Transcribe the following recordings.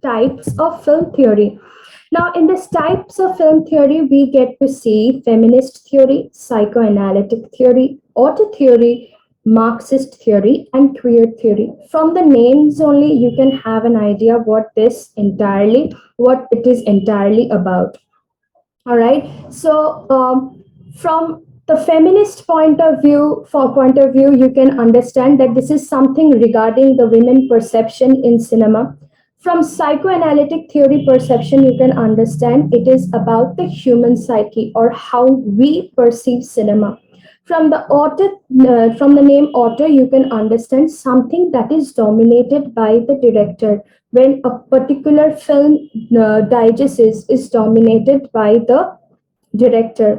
types of film theory. Now, in this types of film theory, we get to see feminist theory, psychoanalytic theory, auto theory, Marxist theory, and queer theory. From the names only, you can have an idea what it is entirely about. All right. So, from the feminist point of view, you can understand that this is something regarding the women perception in cinema. From psychoanalytic theory perception, you can understand it is about the human psyche or how we perceive cinema. From the name author, you can understand something that is dominated by the director. When a particular film is dominated by the director.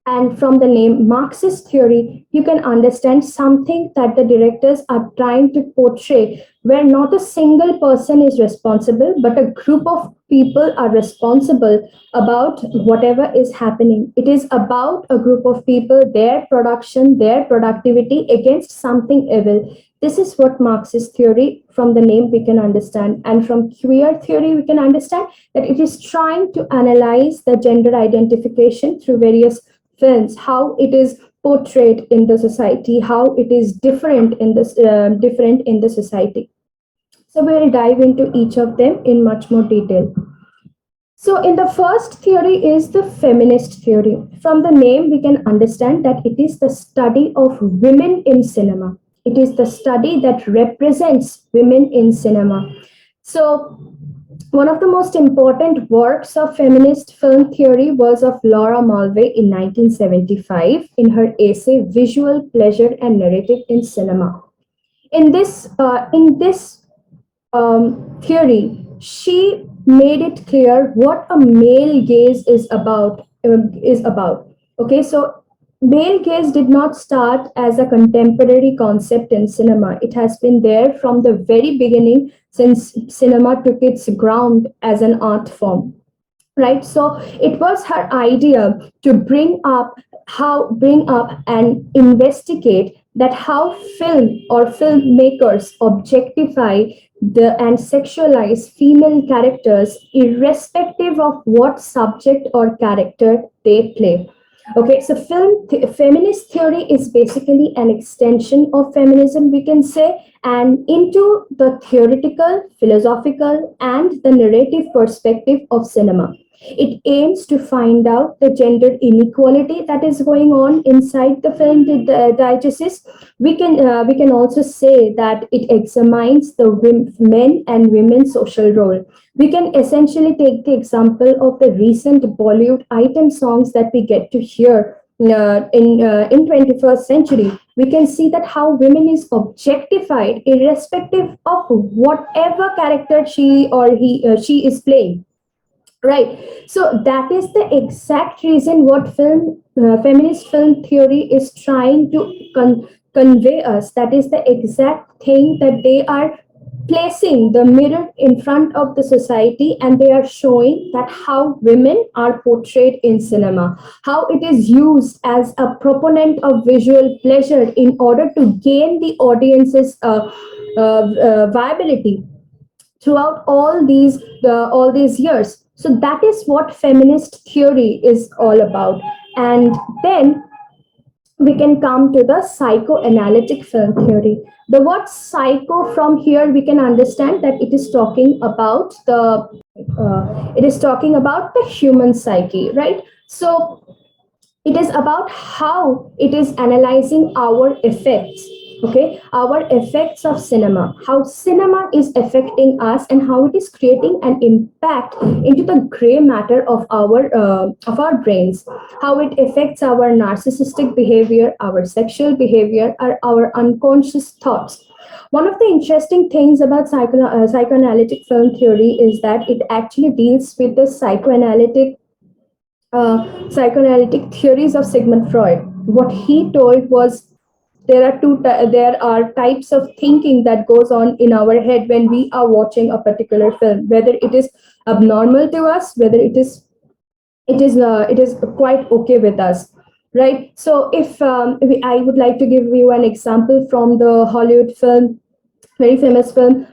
And from the name Marxist theory, you can understand something that the directors are trying to portray, where not a single person is responsible, but a group of people are responsible about whatever is happening. It is about a group of people, their production, their productivity against something evil. This is what Marxist theory, from the name, we can understand. And from queer theory, we can understand that it is trying to analyze the gender identification through various films, how it is portrayed in the society, how it is different in the society. So we'll dive into each of them in much more detail. So, in the first theory is the feminist theory. From the name, we can understand that it is the study of women in cinema. It is the study that represents women in cinema. So, one of the most important works of feminist film theory was of Laura Mulvey in 1975 in her essay Visual Pleasure and Narrative in Cinema. In this theory, she made it clear what a male gaze is about. Okay, so male gaze did not start as a contemporary concept in cinema. It has been there from the very beginning since cinema took its ground as an art form, right? So it was her idea to bring up and investigate that how film or filmmakers objectify and sexualize female characters irrespective of what subject or character they play. Okay, so feminist theory is basically an extension of feminism, we can say, and into the theoretical, philosophical, and the narrative perspective of cinema. It aims to find out the gender inequality that is going on inside the film diegesis. We can also say that it examines the men and women's social role. We can essentially take the example of the recent Bollywood item songs that we get to hear in 21st century. We can see that how women is objectified irrespective of whatever character she is playing, right? So that is the exact reason what feminist film theory is trying to convey us. That is the exact thing that they are placing the mirror in front of the society, and they are showing that how women are portrayed in cinema, how it is used as a proponent of visual pleasure in order to gain the audience's viability throughout all these years. So that is what feminist theory is all about. And then we can come to the psychoanalytic film theory. The word psycho, from here we can understand that it is talking about the human psyche, right? So it is about how it is analyzing our effects, okay, our effects of cinema, how cinema is affecting us and how it is creating an impact into the gray matter of our brains, how it affects our narcissistic behavior, our sexual behavior, or our unconscious thoughts. One of the interesting things about psychoanalytic film theory is that it actually deals with the psychoanalytic theories of Sigmund Freud. What he told was there are types of thinking that goes on in our head when we are watching a particular film, whether it is abnormal to us, whether it is quite okay with us, right? So if I would like to give you an example from the Hollywood film very famous film,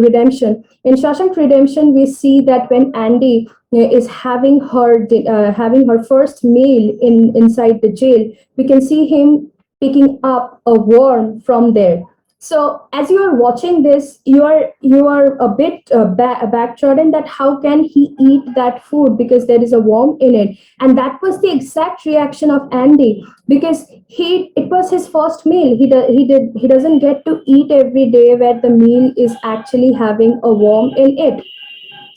Redemption. In Shawshank Redemption, we see that when Andy is having her first meal in inside the jail, we can see him picking up a worm from there. So as you are watching this, you are a bit backtrodden that how can he eat that food because there is a worm in it, and that was the exact reaction of Andy because he it was his first meal. He doesn't get to eat every day where the meal is actually having a worm in it,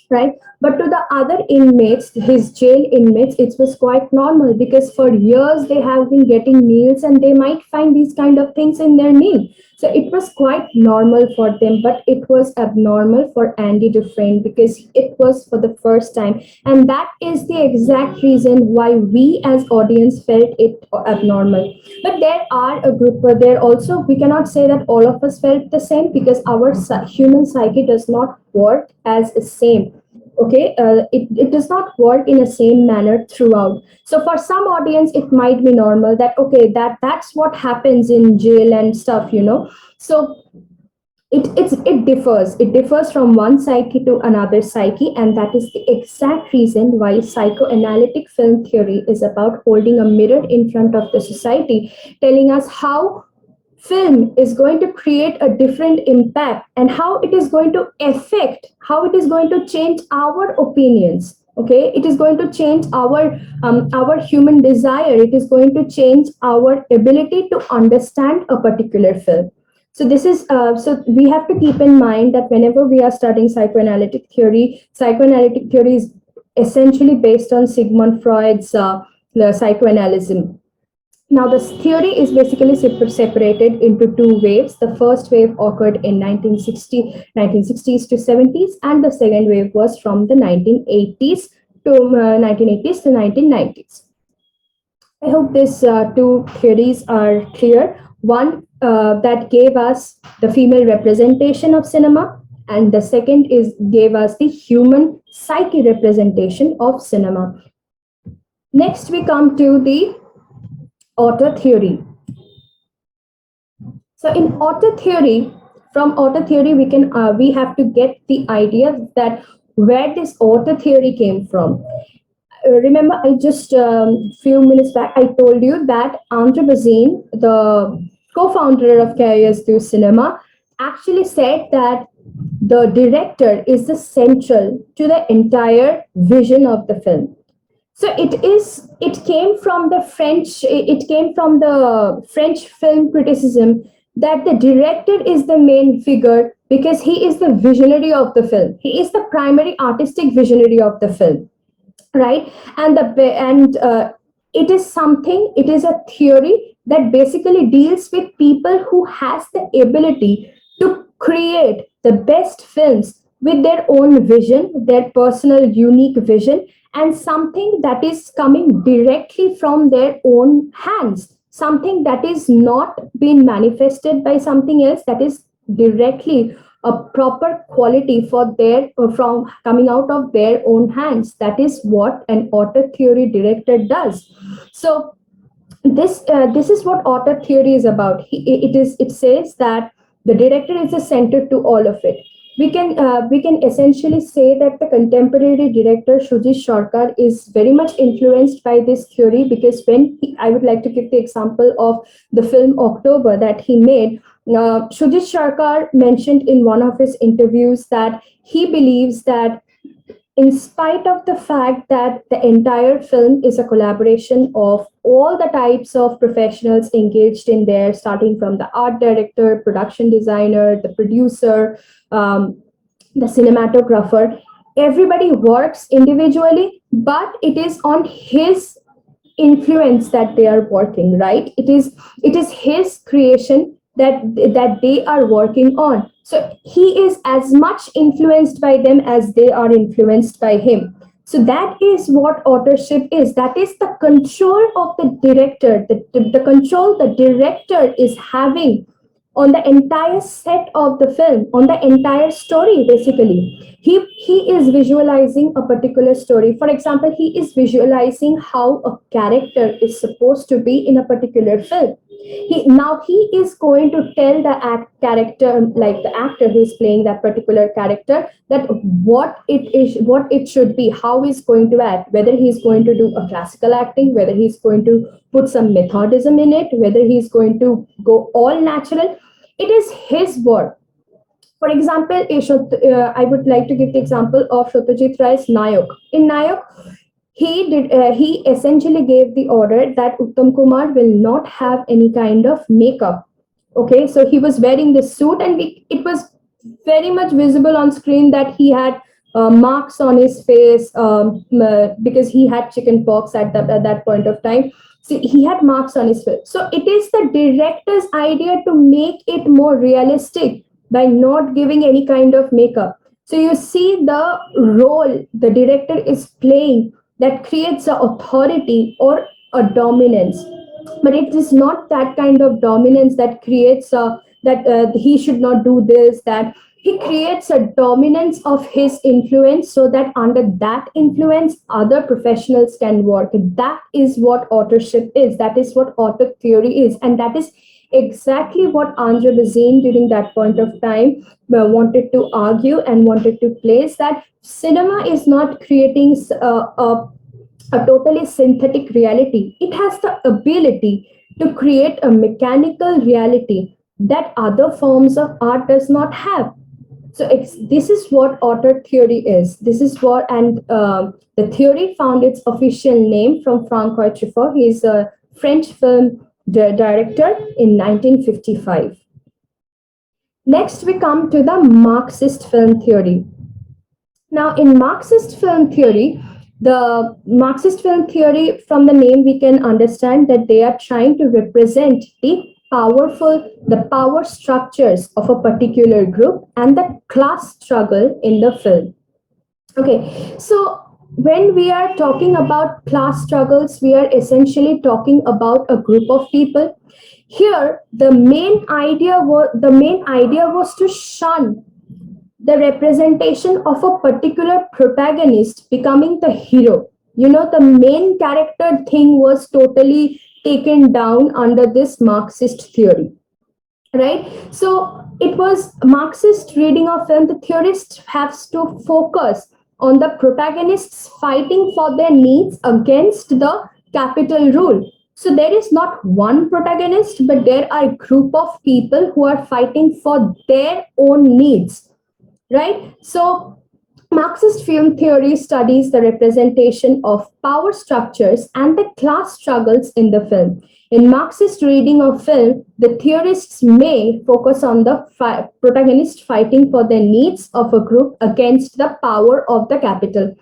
right? But to the other inmates, his jail inmates, it was quite normal because for years they have been getting meals and they might find these kind of things in their meal. So it was quite normal for them, but it was abnormal for Andy Dufresne because it was for the first time. And that is the exact reason why we as audience felt it abnormal. But there are a group where there also, we cannot say that all of us felt the same because our human psyche does not work as the same. Okay, it does not work in a same manner throughout. So for some audience it might be normal that okay, that's what happens in jail and stuff, so it differs from one psyche to another psyche, and that is the exact reason why psychoanalytic film theory is about holding a mirror in front of the society, telling us how film is going to create a different impact and how it is going to affect, how it is going to change our opinions. Okay, it is going to change our human desire, it is going to change our ability to understand a particular film. So this is so we have to keep in mind that whenever we are studying psychoanalytic theory is essentially based on Sigmund Freud's psychoanalysis. Now, this theory is basically separated into two waves. The first wave occurred in 1960s to 70s, and the second wave was from the 1980s to 1990s. I hope these two theories are clear. One that gave us the female representation of cinema, and the second is gave us the human psyche representation of cinema. Next, we come to the auteur theory. So in auteur theory, from auteur theory, we have to get the idea that where this auteur theory came from. Remember, I just few minutes back I told you that Andre Bazin, the co-founder of Carriers du Cinema, actually said that the director is the central to the entire vision of the film. So it came from the French film criticism that the director is the main figure because he is the visionary of the film, he is the primary artistic visionary of the film, right? And it is a theory that basically deals with people who has the ability to create the best films with their own vision, their personal unique vision, and something that is coming directly from their own hands, something that is not being manifested by something else, that is directly a proper quality for their from coming out of their own hands. That is what an auteur theory director does. So this is what auteur theory is about. It says that the director is the center to all of it. We can essentially say that the contemporary director Shujit Sarkar is very much influenced by this theory because I would like to give the example of the film October that he made. Shujit Sarkar mentioned in one of his interviews that he believes that in spite of the fact that the entire film is a collaboration of all the types of professionals engaged in there, starting from the art director, production designer, the producer, the cinematographer, everybody works individually, but it is on his influence that they are working, right? It is his creation that they are working on. So he is as much influenced by them as they are influenced by him. So that is what authorship is. That is the control of the director, the control the director is having on the entire set of the film, on the entire story, basically. He is visualizing a particular story. For example, he is visualizing how a character is supposed to be in a particular film. He is going to tell the character, like the actor who is playing that particular character, that what it should be, how he's going to act, whether he's going to do a classical acting, whether he's going to put some methodism in it, whether he's going to go all natural. It is his work. For example, I would like to give the example of Satyajit Ray's Nayak. In Nayak, he essentially gave the order that Uttam Kumar will not have any kind of makeup. Okay, so he was wearing this suit, and it was very much visible on screen that he had marks on his face, because he had chicken pox at that point of time. See, he had marks on his face. So it is the director's idea to make it more realistic by not giving any kind of makeup. So you see the role the director is playing, that creates a authority or a dominance. But it is not that kind of dominance that creates that he should not do this, that he creates a dominance of his influence, so that under that influence other professionals can work. That is what authorship is, that is what author theory is, and that is exactly what Andre Bazin during that point of time wanted to argue and wanted to place, that cinema is not creating a totally synthetic reality. It has the ability to create a mechanical reality that other forms of art does not have. So this is what author theory is. This is what, and the theory found its official name from Francois Truffaut. He is a French film director in 1955. Next, we come to the Marxist film theory. Now, in Marxist film theory, the Marxist film theory, from the name, we can understand that they are trying to represent the power structures of a particular group and the class struggle in the film. Okay, so when we are talking about class struggles, we are essentially talking about a group of people. Here, the main idea was to shun the representation of a particular protagonist becoming the hero. You know, the main character thing was totally taken down under this Marxist theory, right? So it was Marxist reading of film. The theorists have to focus on the protagonists fighting for their needs against the capital rule. So there is not one protagonist, but there are a group of people who are fighting for their own needs, right? So Marxist film theory studies the representation of power structures and the class struggles in the film. In Marxist reading of film, the theorists may focus on the protagonist fighting for the needs of a group against the power of the capital.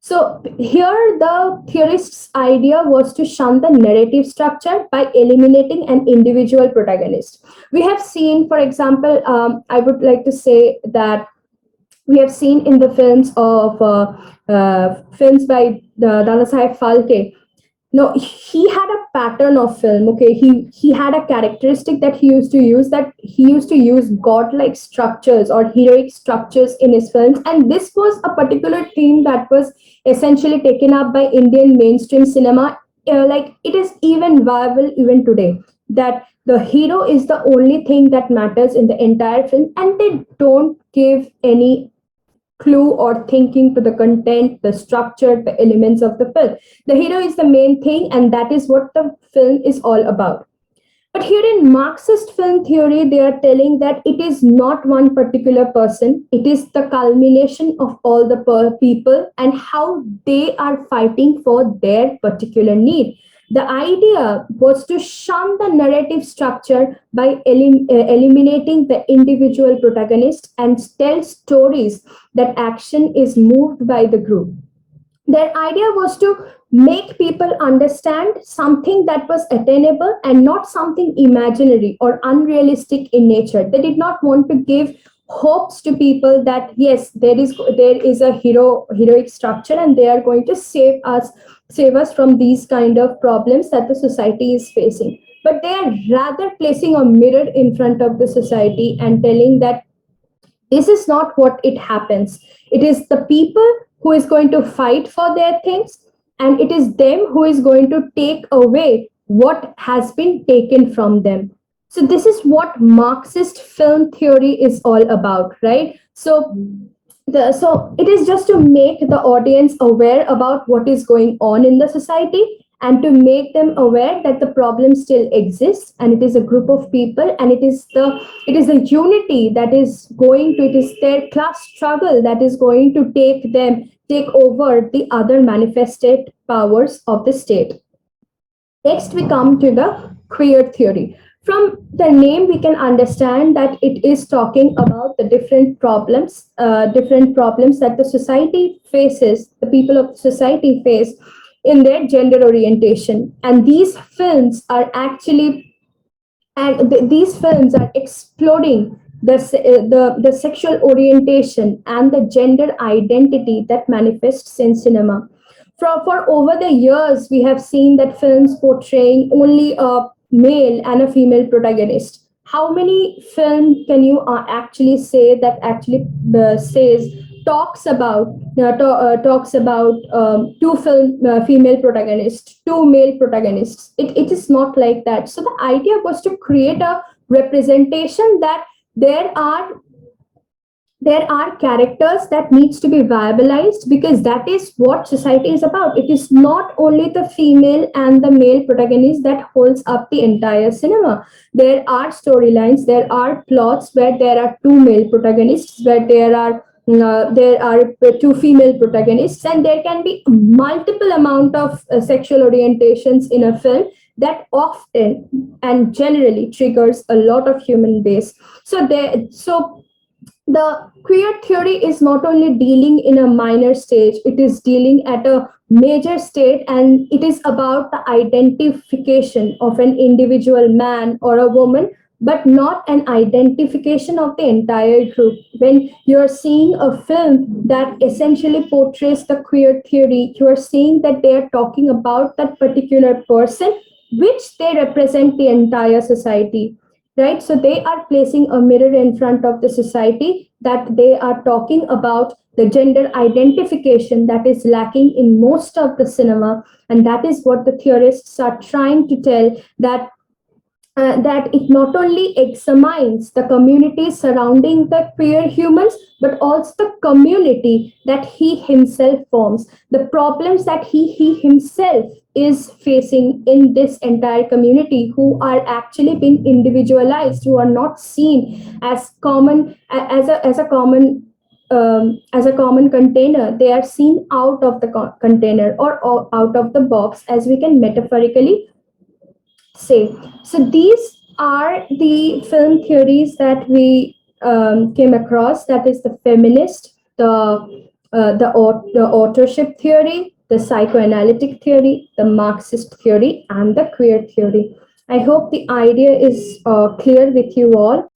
So here the theorist's idea was to shun the narrative structure by eliminating an individual protagonist. We have seen, for example, I would like to say that we have seen in the films by Dalasaheb Phalke. No, he had a pattern of film. Okay, he had a characteristic that he used to use, that he used to use godlike structures or heroic structures in his films, and this was a particular theme that was essentially taken up by Indian mainstream cinema. Like, it is even viable even today, that the hero is the only thing that matters in the entire film, and they don't give any clue or thinking to the content, the structure, the elements of the film. The hero is the main thing, and that is what the film is all about. But here in Marxist film theory, they are telling that it is not one particular person, it is the culmination of all the people and how they are fighting for their particular need. The idea was to shun the narrative structure by eliminating the individual protagonist and tell stories that action is moved by the group. Their idea was to make people understand something that was attainable and not something imaginary or unrealistic in nature. They did not want to give hopes to people that yes, there is a heroic structure, and they are going to save us from these kind of problems that the society is facing. But they are rather placing a mirror in front of the society and telling that this is not what it happens. It is the people who is going to fight for their things, and it is them who is going to take away what has been taken from them. So this is what Marxist film theory is all about, right? So it is just to make the audience aware about what is going on in the society, and to make them aware that the problem still exists, and it is a group of people, and it is the unity that is going to, it is their class struggle that is going to take over the other manifested powers of the state. Next, we come to the queer theory. From the name, we can understand that it is talking about the different problems that the society faces, the people of the society face in their gender orientation. And these films are actually, these films are exploring the sexual orientation and the gender identity that manifests in cinema. For over the years, we have seen that films portraying only a male and a female protagonist. How many film can you actually say that actually says talks about two female protagonists, two male protagonists? It is not like that. So the idea was to create a representation that there are there are characters that needs to be viabilized, because that is what society is about. It is not only the female and the male protagonist that holds up the entire cinema. There are storylines, there are plots where there are two male protagonists, where there are two female protagonists, and there can be multiple amount of sexual orientations in a film that often and generally triggers a lot of human base. So the queer theory is not only dealing in a minor stage, it is dealing at a major state, and it is about the identification of an individual man or a woman, but not an identification of the entire group. When you're seeing a film that essentially portrays the queer theory, you are seeing that they are talking about that particular person, which they represent the entire society, right? So they are placing a mirror in front of the society, that they are talking about the gender identification that is lacking in most of the cinema. And that is what the theorists are trying to tell, that it not only examines the community surrounding the queer humans, but also the community that he himself forms, the problems that he himself is facing in this entire community, who are actually being individualized, who are not seen as common, as a common container. They are seen out of the container, or out of the box, as we can metaphorically say. So these are the film theories that we came across. That is the feminist, the authorship theory, the psychoanalytic theory, the Marxist theory, and the queer theory. I hope the idea is clear with you all.